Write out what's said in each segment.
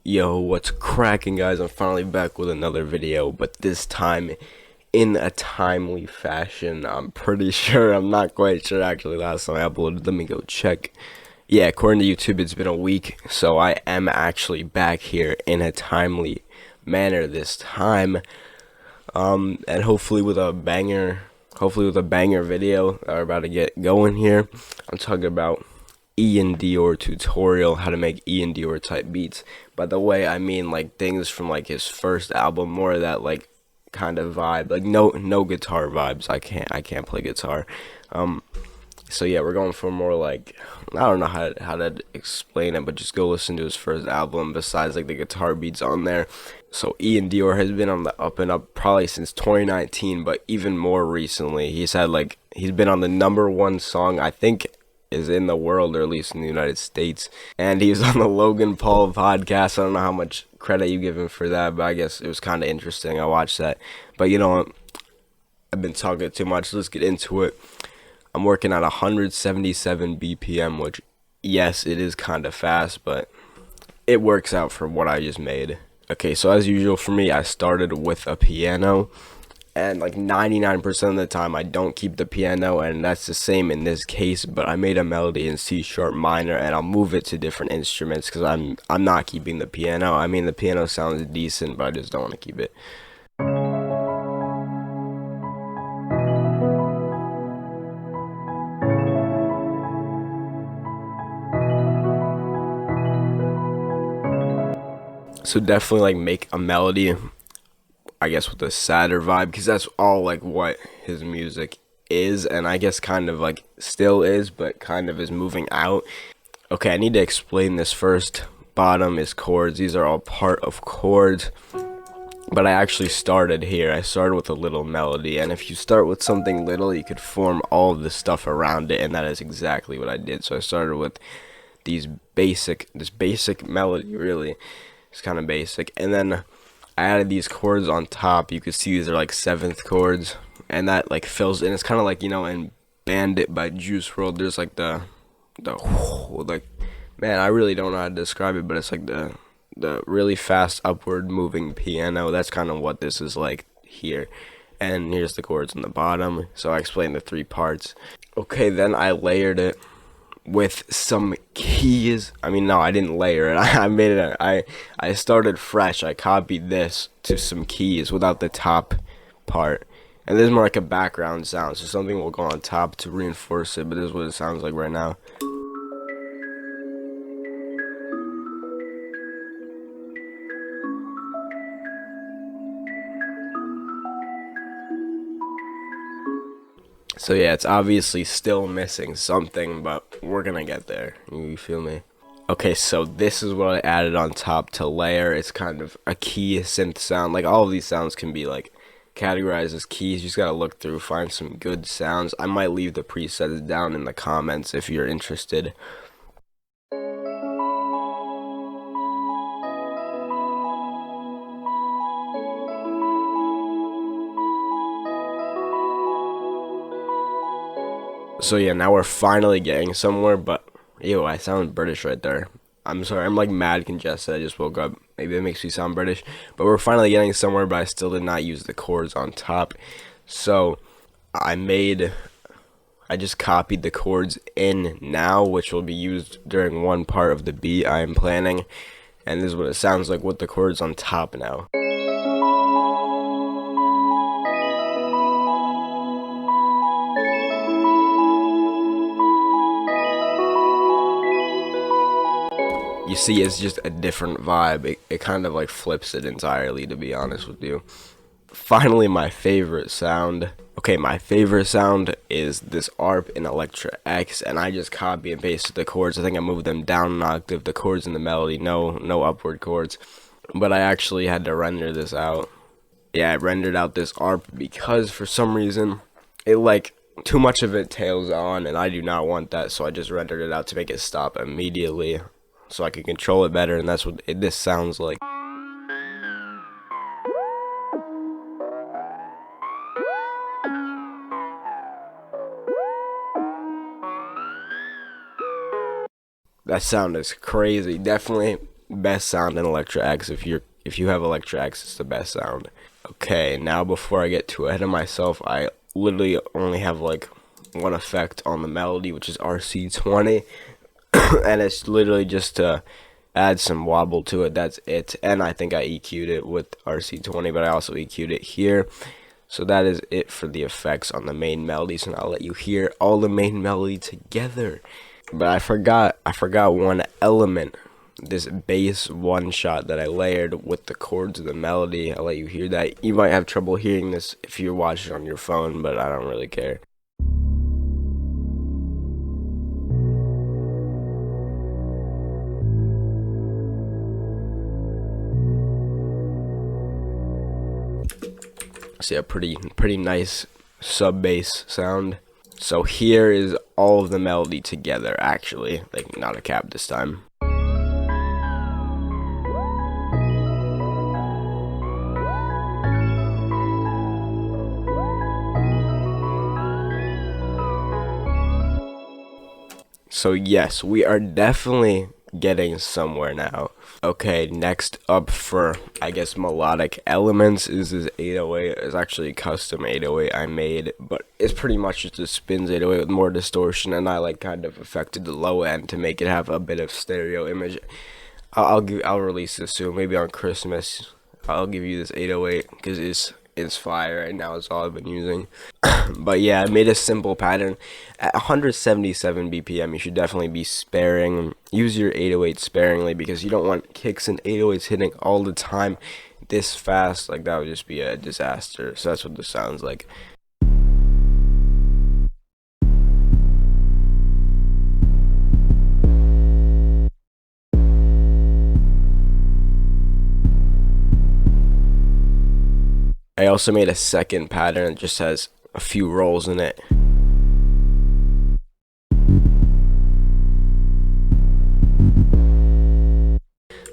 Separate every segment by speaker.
Speaker 1: Yo, what's cracking, guys? I'm finally back with another video, but this time in a timely fashion. I'm pretty sure, I'm not quite sure actually last time I uploaded. Let me go check. Yeah, according to YouTube, it's been a week, so I am actually back here in a timely manner this time. And hopefully with a banger video that we're about to get going here. I'm talking about Iann Dior tutorial, how to make Iann Dior type beats. By the way, I mean like things from like his first album, more of that like kind of vibe, like no guitar vibes. I can't play guitar. Um, so yeah, we're going for more like, I don't know how to explain it, but just go listen to his first album. Besides like the guitar beats on there. So Iann Dior has been on the up and up probably since 2019, but even more recently, he's been on the #1 song I think is in the world, or at least in the United States. And he was on the Logan Paul podcast. I don't know how much credit you give him for that, but I guess it was kind of interesting. I watched that. But you know, I've been talking too much. Let's get into it. I'm working at 177 BPM, which, yes, it is kind of fast, but it works out for what I just made. Okay, so as usual for me, I started with a piano, and like 99% of the time I don't keep the piano, and that's the same in this case, but I made a melody in C sharp minor, and I'll move it to different instruments because I'm not keeping the piano. I mean, the piano sounds decent, but I just don't want to keep it. So definitely like make a melody, I guess, with a sadder vibe, because that's all like what his music is, and I guess kind of like still is, but kind of is moving out. Okay, I need to explain this first. Bottom is chords. These are all part of chords. But I actually started here. I started with a little melody, and if you start with something little, you could form all of the stuff around it, and that is exactly what I did. So I started with this basic melody, really. It's kind of basic, and then I added these chords on top. You could see these are like seventh chords, and that like fills in. It's kind of like, in Bandit by Juice WRLD. There's like the like, man, I really don't know how to describe it, but it's like the really fast upward moving piano. That's kind of what this is like here. And here's the chords on the bottom. So I explained the three parts. Okay, then I layered it with some keys. I mean, no, I didn't layer it. I made it. I started fresh. I copied this to some keys without the top part. And this is more like a background sound, so something will go on top to reinforce it, but this is what it sounds like right now. So yeah, it's obviously still missing something, but we're gonna get there. You feel me? Okay, so this is what I added on top to layer. It's kind of a key synth sound. Like, all of these sounds can be like categorized as keys. You just gotta look through, find some good sounds. I might leave the presets down in the comments if you're interested. So yeah, now we're finally getting somewhere, but ew, I sound British right there. I'm sorry, I'm like mad congested. I just woke up. Maybe it makes me sound British, but we're finally getting somewhere, but I still did not use the chords on top. So I made, I just copied the chords in now, which will be used during one part of the beat I am planning. And this is what it sounds like with the chords on top now. You see, it's just a different vibe. It kind of like flips it entirely, to be honest with you. Finally, my favorite sound. Okay, my favorite sound is this ARP in Electra X, and I just copy and pasted the chords. I think I moved them down an octave, the chords in the melody, no upward chords. But I actually had to render this out. Yeah, I rendered out this ARP because for some reason it like too much of it tails on, and I do not want that, so I just rendered it out to make it stop immediately so I can control it better, and that's what this sounds like. That sound is crazy. Definitely best sound in Electra X. If you have Electra X, it's the best sound. Okay, now before I get too ahead of myself, I literally only have like one effect on the melody, which is RC20, and it's literally just to add some wobble to it. That's it. And I think I EQ'd it with RC20, but I also EQ'd it here. So that is it for the effects on the main melody. So now I'll let you hear all the main melody together. But I forgot one element. This bass one shot that I layered with the chords of the melody. I'll let you hear that. You might have trouble hearing this if you're watching on your phone, but I don't really care. So yeah, pretty nice sub bass sound. So here is all of the melody together, actually, like not a cap this time. So yes, we are definitely getting somewhere now. Okay, next up for, I guess, melodic elements is this 808. It's actually a custom 808 I made, but it's pretty much just a spins 808 with more distortion, and I like kind of affected the low end to make it have a bit of stereo image. I'll release this soon, maybe on Christmas. I'll give you this 808 because it's fire right now. It's all I've been using. But yeah, I made a simple pattern at 177 BPM. You should definitely be sparing. Use your 808 sparingly because you don't want kicks and 808s hitting all the time this fast. Like that would just be a disaster. So that's what this sounds like. I also made a second pattern that just has a few rolls in it.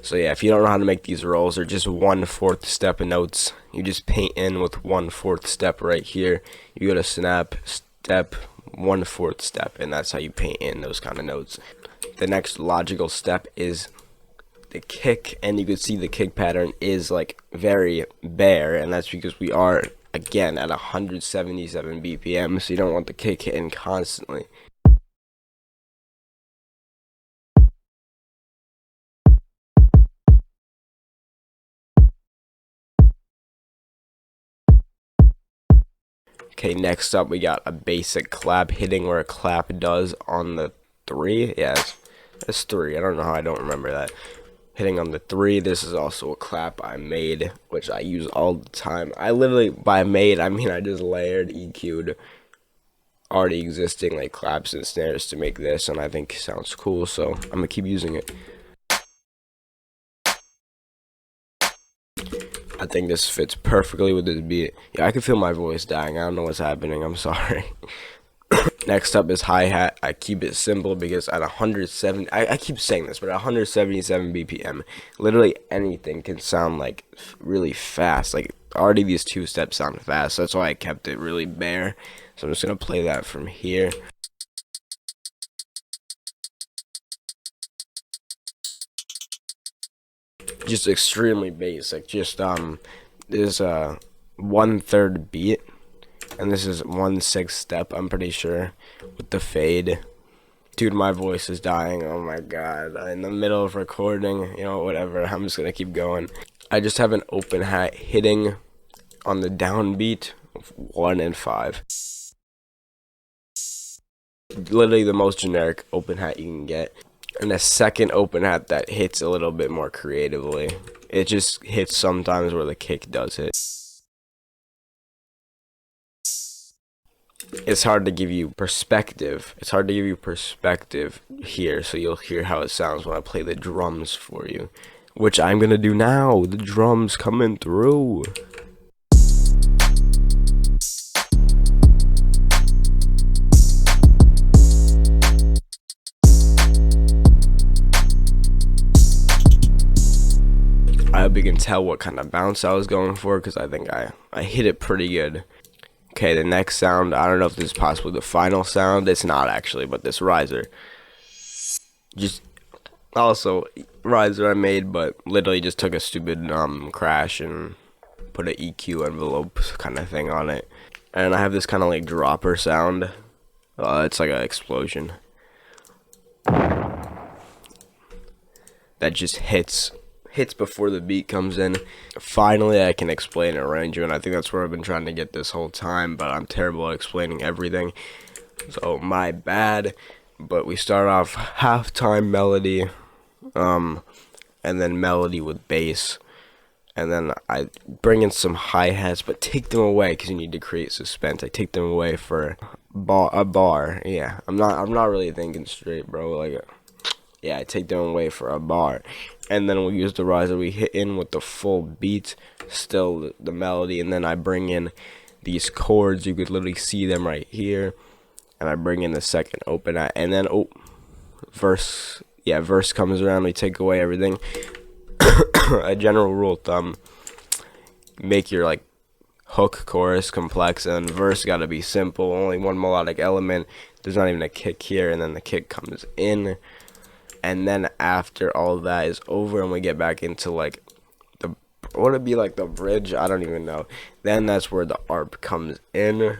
Speaker 1: So yeah, if you don't know how to make these rolls, they're just 1/4 step notes. You just paint in with 1/4 step right here. You go to snap, step, 1/4 step, and that's how you paint in those kind of notes. The next logical step is the kick, and you can see the kick pattern is like very bare, and that's because we are again at 177 BPM, so you don't want the kick hitting constantly. Okay, next up we got a basic clap hitting where a clap does on the 3. Yeah, that's 3. I don't know how I don't remember that. Hitting on the 3. This is also a clap I made, which I use all the time. I literally, by made, I mean I just layered, EQ'd already existing like claps and snares to make this, and I think it sounds cool, so I'm gonna keep using it. I think this fits perfectly with this beat. Yeah, I can feel my voice dying. I don't know what's happening. I'm sorry. Next up is hi-hat. I keep it simple because at 170, I keep saying this, but at 177 BPM, literally anything can sound like really fast. Like already these 2 steps sound fast, so that's why I kept it really bare. So I'm just gonna play that from here. Just extremely basic. Just there's a 1/3 beat. And this is 1/6 step, I'm pretty sure, with the fade. Dude, my voice is dying. Oh my god. In the middle of recording, you know, whatever. I'm just gonna keep going. I just have an open hat hitting on the downbeat of 1 and 5. Literally the most generic open hat you can get. And a second open hat that hits a little bit more creatively. It just hits sometimes where the kick does hit. It's hard to give you perspective. It's hard to give you perspective here, so you'll hear how it sounds when I play the drums for you, which I'm gonna do now. The drums coming through. I hope you can tell what kind of bounce I was going for, because I think I hit it pretty good. Okay, the next sound, I don't know if this is possibly the final sound. It's not actually, but this riser. Just, also, riser I made, but literally just took a stupid crash and put an EQ envelope kind of thing on it. And I have this kind of like dropper sound. It's like an explosion that just hits before the beat comes in. Finally, I can explain arrangement. I think that's where I've been trying to get this whole time, but I'm terrible at explaining everything, so my bad. But we start off halftime melody, and then melody with bass, and then I bring in some hi-hats, but take them away because you need to create suspense. I take them away for a bar. Yeah, I'm not really thinking straight, bro. Like, yeah, I take them away for a bar, and then we use the riser. We hit in with the full beat, still the melody, and then I bring in these chords. You could literally see them right here, and I bring in the second open at, and then verse. Yeah, verse comes around. We take away everything. A general rule of thumb: make your like hook, chorus complex, and verse gotta be simple. Only one melodic element. There's not even a kick here, and then the kick comes in. And then after all that is over and we get back into like the, would it be like the bridge? I don't even know. Then that's where the ARP comes in.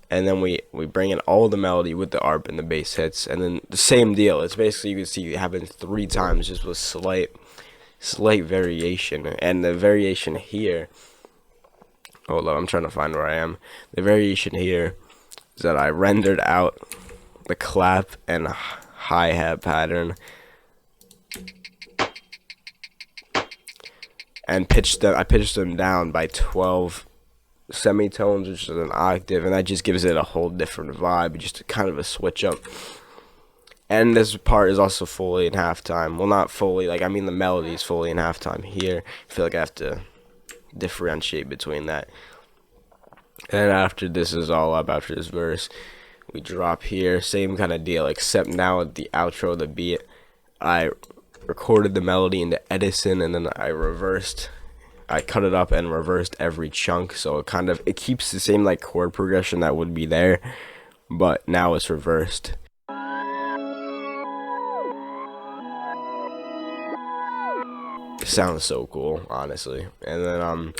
Speaker 1: And then we bring in all the melody with the ARP and the bass hits. And then the same deal. It's basically, you can see it happens 3 times just with slight variation. And the variation here, hold on, I'm trying to find where I am. The variation here is that I rendered out the clap and hi-hat pattern and I pitched them down by 12 semitones, which is an octave, and that just gives it a whole different vibe, just kind of a switch up. And this part is also fully in halftime. Well, not fully, like, I mean the melody is fully in halftime here. I feel like I have to differentiate between that. And after this is all up, after this verse, we drop here, same kind of deal, except now at the outro of the beat, I recorded the melody into Edison, and then I cut it up and reversed every chunk, so it keeps the same like chord progression that would be there, but now it's reversed. It sounds so cool, honestly. And then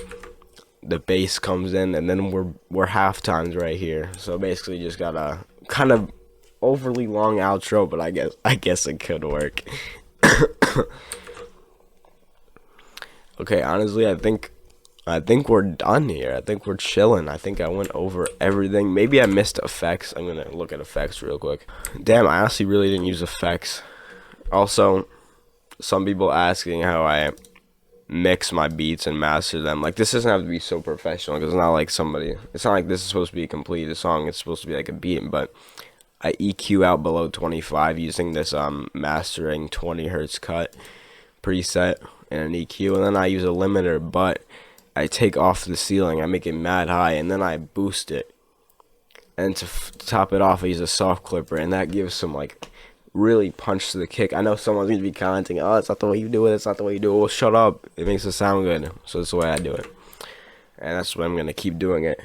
Speaker 1: the bass comes in, and then we're halftimes right here. So basically just got a kind of overly long outro, but I guess it could work. Okay, honestly, I think we're done here. I think we're chilling. I think I went over everything. Maybe I missed effects. I'm gonna look at effects real quick. Damn, I honestly really didn't use effects. Also, some people asking how I mix my beats and master them. Like, this doesn't have to be so professional, because it's not like this is supposed to be a complete song. It's supposed to be like a beat, but I EQ out below 25 using this mastering 20 hertz cut preset and an EQ, and then I use a limiter, but I take off the ceiling, I make it mad high, and then I boost it, and to top it off I use a soft clipper, and that gives some like really punch to the kick. I know someone's gonna be commenting, oh, it's not the way you do it, it's not the way you do it. Well, shut up, it makes it sound good. So that's the way I do it, and that's the way I'm gonna keep doing it.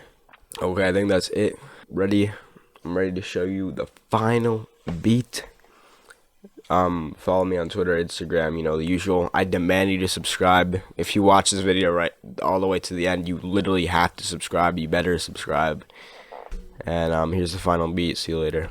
Speaker 1: Okay, I think that's it. I'm ready to show you the final beat. Follow me on Twitter, Instagram, you know, the usual. I demand you to subscribe. If you watch this video right all the way to the end, you literally have to subscribe. You better subscribe. And here's the final beat. See you later.